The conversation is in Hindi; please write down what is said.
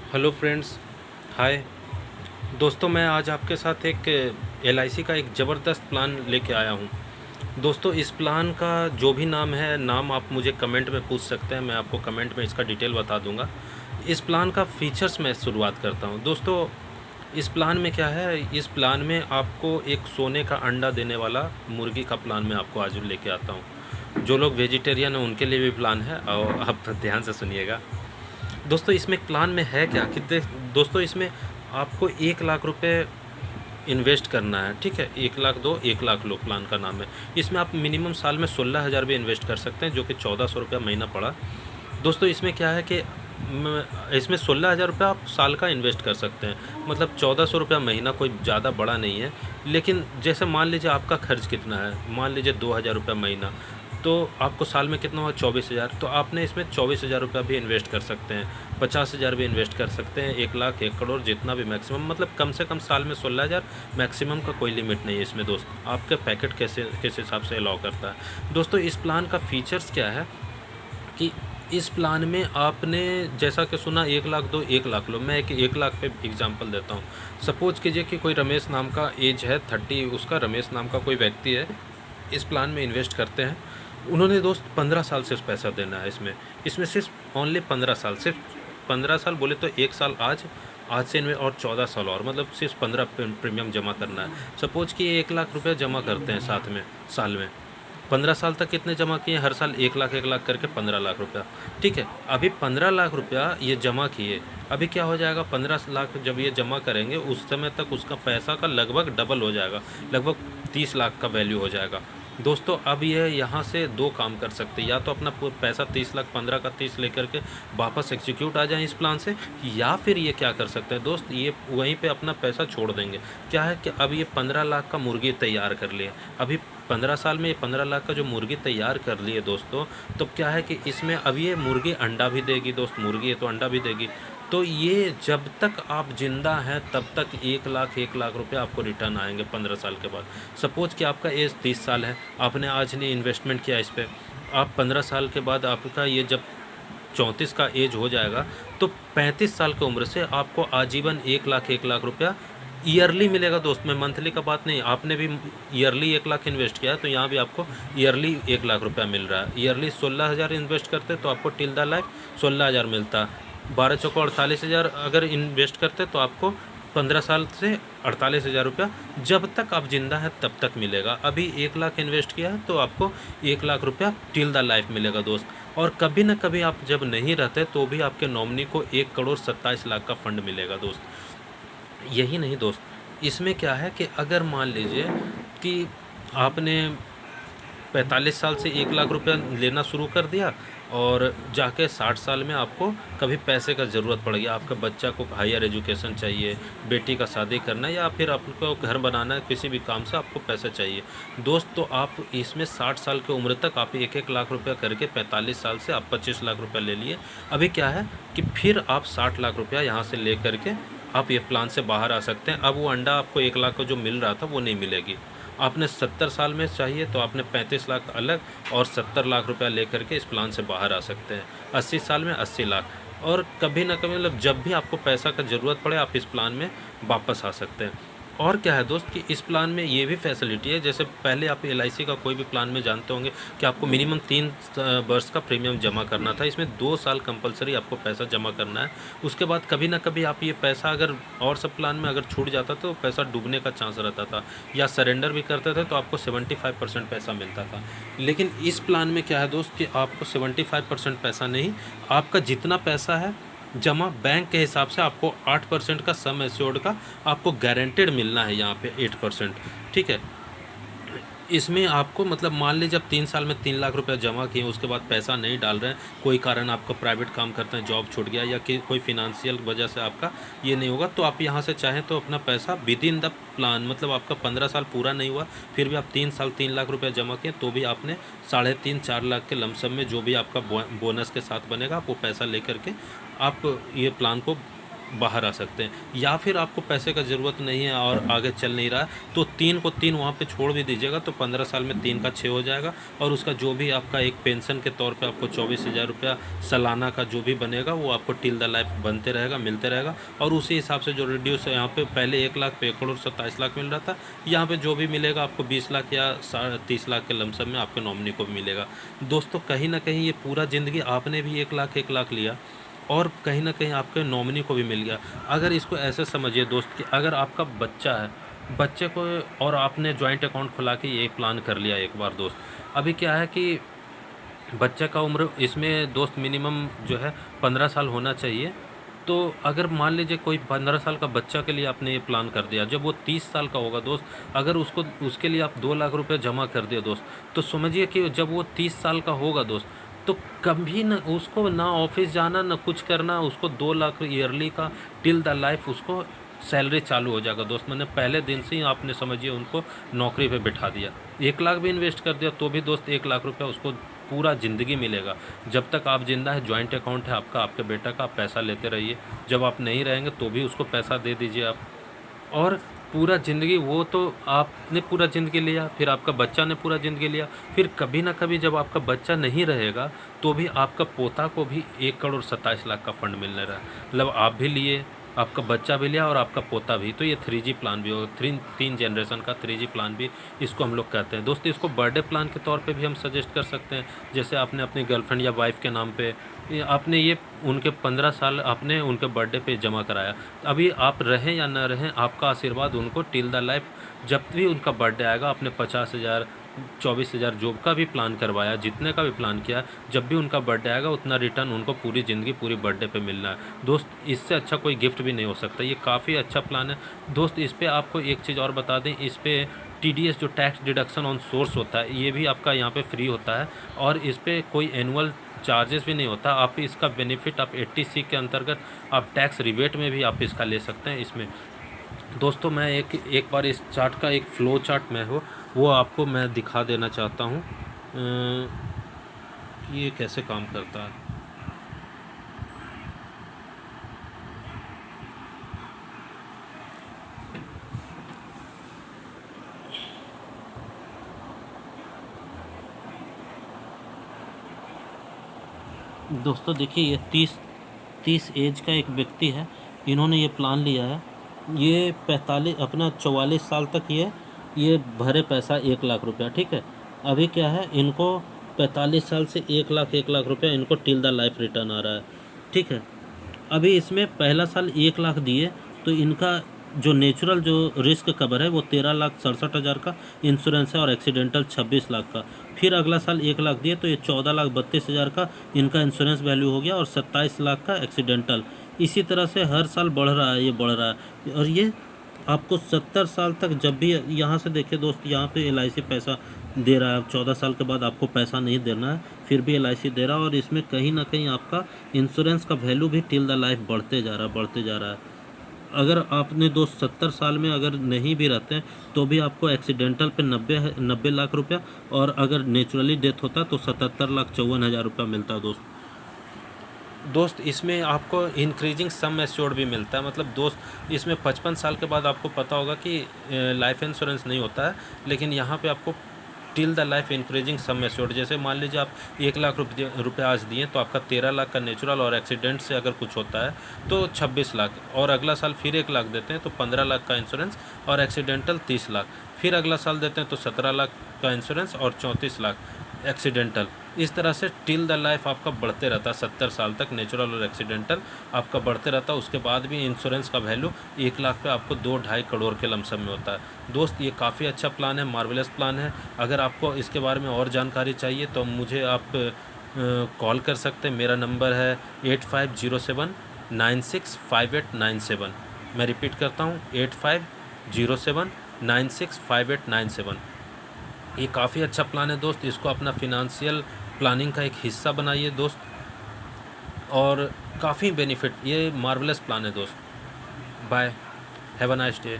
Hello friends. हाय दोस्तों, मैं आज आपके साथ एक एलआईसी का एक ज़बरदस्त प्लान लेके आया हूँ। दोस्तों, इस प्लान का जो भी नाम है, नाम आप मुझे कमेंट में पूछ सकते हैं। मैं आपको कमेंट में इसका डिटेल बता दूंगा। इस प्लान का फीचर्स मैं शुरुआत करता हूँ। दोस्तों, इस प्लान में क्या है, इस प्लान में आपको एक सोने का अंडा देने वाला मुर्गी का प्लान मैं आपको आज लेके आता हूँ। जो लोग वेजिटेरियन हैं उनके लिए भी प्लान है, और आप ध्यान से सुनिएगा। दोस्तों, इसमें प्लान में है क्या कि दोस्तों, इसमें आपको 1 लाख रुपए इन्वेस्ट करना है। ठीक है, 1 लाख दो, 1 लाख लो, प्लान का नाम है। इसमें आप मिनिमम साल में 16,000 भी इन्वेस्ट कर सकते हैं, जो कि 1400 रुपया महीना पड़ा। दोस्तों, इसमें क्या है कि इसमें 16,000 रुपया आप साल का इन्वेस्ट कर सकते हैं, मतलब 1400 रुपया महीना, कोई ज़्यादा बड़ा नहीं है। लेकिन जैसे मान लीजिए आपका खर्च कितना है, मान लीजिए 2,000 रुपया महीना, तो आपको साल में कितना हुआ, 24,000। तो आपने इसमें 24,000 रुपया भी इन्वेस्ट कर सकते हैं, 50,000 भी इन्वेस्ट कर सकते हैं, 1 लाख, 1 करोड़, जितना भी मैक्सिमम, मतलब कम से कम साल में 16,000। मैक्सिमम का कोई लिमिट नहीं है इसमें दोस्त। आपका पैकेट कैसे किस हिसाब से अलाउ करता है। दोस्तों, इस प्लान का फीचर्स क्या है कि इस प्लान में आपने जैसा कि सुना 1 लाख दो, 1 लाख लो। मैं एक 1 लाख पे एग्जांपल देता हूँ। सपोज कीजिए कि कोई रमेश नाम का एज है 30, उसका रमेश नाम का कोई व्यक्ति है, इस प्लान में इन्वेस्ट करते हैं। उन्होंने दोस्त 15 साल से पैसा देना है इसमें। इसमें सिर्फ ओनली 15 साल, सिर्फ 15 साल बोले तो 1 साल आज, आज से इनमें और 14 साल और, मतलब सिर्फ 15 प्रीमियम जमा करना है। सपोज कि 1 लाख रुपया जमा करते हैं साथ में, साल में 15 साल तक कितने जमा किए, हर साल 1 लाख 1 लाख करके 15 लाख रुपया। ठीक है, अभी 15 लाख रुपया ये जमा किए। अभी क्या हो जाएगा, 15 लाख जब ये जमा करेंगे उस समय तक उसका पैसा का लगभग डबल हो जाएगा, लगभग 30 लाख का वैल्यू हो जाएगा। दोस्तों, अब ये यहाँ से दो काम कर सकते हैं, या तो अपना पैसा 30 लाख 15 का 30 लेकर के वापस एग्जीक्यूट आ जाए इस प्लान से, या फिर ये क्या कर सकते हैं दोस्त, ये वहीं पे अपना पैसा छोड़ देंगे। क्या है कि अब ये 15 लाख का मुर्गी तैयार कर लिए। अभी 15 साल में ये 15 लाख का जो मुर्गी तैयार कर लिए दोस्तों, तो क्या है कि इसमें अब ये मुर्गी अंडा भी देगी दोस्त, मुर्गी है तो अंडा भी देगी। तो ये जब तक आप ज़िंदा हैं तब तक 1 लाख 1 लाख रुपया आपको रिटर्न आएंगे 15 साल के बाद। सपोज कि आपका एज 30 साल है, आपने आज नहीं इन्वेस्टमेंट किया इस पर, आप 15 साल के बाद आपका ये जब 34 का एज हो जाएगा, तो 35 साल की उम्र से आपको आजीवन 1 लाख 1 लाख रुपया ईयरली मिलेगा दोस्त। मैं मंथली का बात नहीं, आपने भी ईयरली 1 लाख इन्वेस्ट किया है, तो यहाँ भी आपको ईयरली 1 लाख रुपया मिल रहा है। ईयरली 16,000 इन्वेस्ट करते तो आपको टिल द लाइफ 16,000 मिलता। 12 चौको 48,000 अगर इन्वेस्ट करते तो आपको 15 साल से 48,000 रुपया जब तक आप जिंदा हैं तब तक मिलेगा। अभी 1 लाख इन्वेस्ट किया है तो आपको 1 लाख रुपया टिल द लाइफ मिलेगा दोस्त। और कभी ना कभी आप जब नहीं रहते तो भी आपके नॉमिनी को 1 करोड़ 27 लाख का फंड मिलेगा दोस्त। यही नहीं दोस्त, इसमें क्या है कि अगर मान लीजिए कि आपने 45 साल से 1 लाख रुपया लेना शुरू कर दिया, और जाके 60 साल में आपको कभी पैसे का ज़रूरत पड़ गया, आपका बच्चा को हायर एजुकेशन चाहिए, बेटी का शादी करना है, या फिर आपको घर बनाना है, किसी भी काम से आपको पैसा चाहिए दोस्त, तो आप इसमें 60 साल की उम्र तक आप 1 1 लाख रुपया करके 45 साल से आप 25 लाख रुपया ले लिए। अभी क्या है कि फिर आप 60 लाख रुपया यहाँ से ले करके आप ये प्लान से बाहर आ सकते हैं। अब वो अंडा आपको 1 लाख का जो मिल रहा था वो नहीं मिलेगी। आपने 70 साल में चाहिए तो आपने 35 लाख अलग और 70 लाख रुपया लेकर के इस प्लान से बाहर आ सकते हैं। 80 साल में 80 लाख, और कभी ना कभी, मतलब जब भी आपको पैसा का ज़रूरत पड़े आप इस प्लान में वापस आ सकते हैं। और क्या है दोस्त कि इस प्लान में ये भी फैसिलिटी है, जैसे पहले आप एलआईसी का कोई भी प्लान में जानते होंगे कि आपको मिनिमम 3 वर्ष का प्रीमियम जमा करना था। इसमें 2 साल कंपलसरी आपको पैसा जमा करना है। उसके बाद कभी ना कभी आप ये पैसा अगर और सब प्लान में अगर छूट जाता तो पैसा डूबने का चांस रहता था, या सरेंडर भी करते थे तो आपको 75% पैसा मिलता था। लेकिन इस प्लान में क्या है दोस्त कि आपको 75% पैसा नहीं, आपका जितना पैसा है जमा बैंक के हिसाब से आपको 8% का सम एश्योर्ड का आपको गारंटेड मिलना है यहाँ पे 8%। ठीक है, इसमें आपको मतलब मान लीजिए जब 3 साल में 3 लाख रुपया जमा किए, उसके बाद पैसा नहीं डाल रहे हैं, कोई कारण आपका प्राइवेट काम करते हैं, जॉब छूट गया, या कि कोई फिनेंशियल वजह से आपका ये नहीं होगा, तो आप यहाँ से चाहें तो अपना पैसा विद इन द प्लान, मतलब आपका 15 साल पूरा नहीं हुआ फिर भी आप 3 साल 3 लाख रुपया जमा किए, तो भी आपने 3.5 4 लाख के लमसम में जो भी आपका बोनस के साथ बनेगा, आप वो पैसा लेकर के आप ये प्लान को बाहर आ सकते हैं। या फिर आपको पैसे का ज़रूरत नहीं है और आगे चल नहीं रहा है, तो 3 को 3 वहाँ पे छोड़ भी दीजिएगा, तो 15 साल में 3 का 6 हो जाएगा, और उसका जो भी आपका एक पेंशन के तौर पे आपको 24,000 रुपया सालाना का जो भी बनेगा वो आपको टिल द लाइफ बनते रहेगा, मिलते रहेगा। और उसी हिसाब से जो रिड्यूस है, यहाँ पे पहले 1 लाख पे 1,27,00,000 मिल रहा था, यहाँ पे जो भी मिलेगा आपको 20 लाख या 30 लाख के लमसम में आपके नॉमिनी को भी मिलेगा। दोस्तों कहीं ना कहीं ये पूरा ज़िंदगी आपने भी 1 लाख लिया और कहीं ना कहीं आपके नॉमिनी को भी मिल गया। अगर इसको ऐसे समझिए दोस्त कि अगर आपका बच्चा है, बच्चे को, और आपने जॉइंट अकाउंट खुला के ये प्लान कर लिया एक बार दोस्त। अभी क्या है कि बच्चे का उम्र इसमें दोस्त मिनिमम जो है 15 साल होना चाहिए। तो अगर मान लीजिए कोई 15 साल का बच्चा के लिए आपने ये प्लान कर दिया, जब वो 30 साल का होगा दोस्त, अगर उसको उसके लिए आप 2 लाख रुपए जमा कर दिए दोस्त, तो समझिए कि जब वो 30 साल का होगा दोस्त, तो कभी ना उसको ना ऑफिस जाना ना कुछ करना, उसको 2 लाख ईयरली का टिल द लाइफ उसको सैलरी चालू हो जाएगा दोस्त। मैंने पहले दिन से ही आपने समझिए उनको नौकरी पे बिठा दिया। 1 लाख भी इन्वेस्ट कर दिया तो भी दोस्त 1 लाख रुपया उसको पूरा ज़िंदगी मिलेगा। जब तक आप ज़िंदा है, जॉइंट अकाउंट है आपका, आपके बेटा का, आप पैसा लेते रहिए। जब आप नहीं रहेंगे तो भी उसको पैसा दे दीजिए आप। और पूरा ज़िंदगी, वो तो आपने पूरा ज़िंदगी लिया, फिर आपका बच्चा ने पूरा ज़िंदगी लिया, फिर कभी ना कभी जब आपका बच्चा नहीं रहेगा तो भी आपका पोता को भी 1,27,00,000 का फंड मिलने रहा है। मतलब आप भी लिए, आपका बच्चा भी लिया और आपका पोता भी। तो ये 3G प्लान भी हो, तीन जनरेशन का 3G प्लान भी इसको हम लोग कहते हैं दोस्त। इसको बर्थडे प्लान के तौर पे भी हम सजेस्ट कर सकते हैं। जैसे आपने अपनी गर्लफ्रेंड या वाइफ के नाम पे आपने ये उनके 15 साल आपने उनके बर्थडे पे जमा कराया, अभी आप रहें या ना रहें, आपका आशीर्वाद उनको टिल द लाइफ, जब भी उनका बर्थडे आएगा, आपने 50,000 24,000 जो का भी प्लान करवाया, जितने का भी प्लान किया, जब भी उनका बर्थडे आएगा उतना रिटर्न उनको पूरी ज़िंदगी पूरी बर्थडे पे मिलना है दोस्त। इससे अच्छा कोई गिफ्ट भी नहीं हो सकता। ये काफ़ी अच्छा प्लान है दोस्त। इस पर आपको एक चीज़ और बता दें, इस पर TDS जो टैक्स डिडक्शन ऑन सोर्स होता है, ये भी आपका यहाँ पे फ्री होता है, और इस पर कोई एनुअल चार्जेस भी नहीं होता। आप इसका बेनिफिट आप 80C के अंतर्गत आप टैक्स रिबेट में भी आप इसका ले सकते हैं। इसमें दोस्तों मैं एक बार इस चार्ट का एक फ़्लो चार्ट में हो वो आपको मैं दिखा देना चाहता हूँ कि ये कैसे काम करता है। दोस्तों देखिए, ये 30 एज का एक व्यक्ति है, इन्होंने ये प्लान लिया है। ये 44 साल तक ये भरे पैसा 1 लाख रुपया, ठीक है। अभी क्या है, इनको 45 साल से 1 लाख रुपया इनको टिल द लाइफ रिटर्न आ रहा है, ठीक है। अभी इसमें पहला साल 1 लाख दिए तो इनका जो नेचुरल जो रिस्क कवर है वो 13,67,000 का इंश्योरेंस है, और एक्सीडेंटल 26 लाख का। फिर अगला साल 1 लाख दिए तो ये 14,32,000 का इनका इंश्योरेंस वैल्यू हो गया, और 27 लाख का एक्सीडेंटल। इसी तरह से हर साल बढ़ रहा है, ये बढ़ रहा है। और ये आपको 70 साल तक, जब भी यहाँ से देखिए दोस्त, यहाँ पे LIC पैसा दे रहा है। 14 साल के बाद आपको पैसा नहीं देना है, फिर भी LIC दे रहा है, और इसमें कहीं ना कहीं आपका इंश्योरेंस का वैल्यू भी टिल द लाइफ बढ़ते जा रहा है, बढ़ते जा रहा है। अगर आपने दोस्त 70 साल में अगर नहीं भी रहते हैं तो भी आपको एक्सीडेंटल पे 90 लाख रुपया, और अगर नेचुरली डेथ होता है तो 77,54,000 रुपया मिलता है दोस्त। इसमें आपको इंक्रीजिंग सम एश्योर्ड भी मिलता है। मतलब दोस्त, इसमें 55 साल के बाद आपको पता होगा कि लाइफ इंश्योरेंस नहीं होता है, लेकिन यहाँ पे आपको till the life increasing sum assured, जैसे मान लीजिए आप 1 लाख रुपया आज दिए तो आपका 13 लाख का नेचुरल, और एक्सीडेंट से अगर कुछ होता है तो 26 लाख, और अगला साल फिर 1 लाख देते हैं तो 15 लाख का इंश्योरेंस, और एक्सीडेंटल 30 लाख, फिर अगला साल देते हैं तो 17 लाख का इंश्योरेंस और 34 लाख एक्सीडेंटल। इस तरह से टिल द लाइफ आपका बढ़ते रहता है, 70 साल तक नेचुरल और एक्सीडेंटल आपका बढ़ते रहता है। उसके बाद भी इंश्योरेंस का वैल्यू 1 लाख पे आपको 2-2.5 करोड़ के लमसम में होता है दोस्त। ये काफ़ी अच्छा प्लान है, मार्वेलस प्लान है। अगर आपको इसके बारे में और जानकारी चाहिए तो मुझे आप कॉल कर सकते हैं। मेरा नंबर है 8507965897। मैं रिपीट करता हूँ, 8507965897। ये काफ़ी अच्छा प्लान है दोस्त। इसको अपना फिनंशियल प्लानिंग का एक हिस्सा बनाइए दोस्त, और काफ़ी बेनिफिट, ये मार्वेलस प्लान है दोस्त। Bye, have a nice day.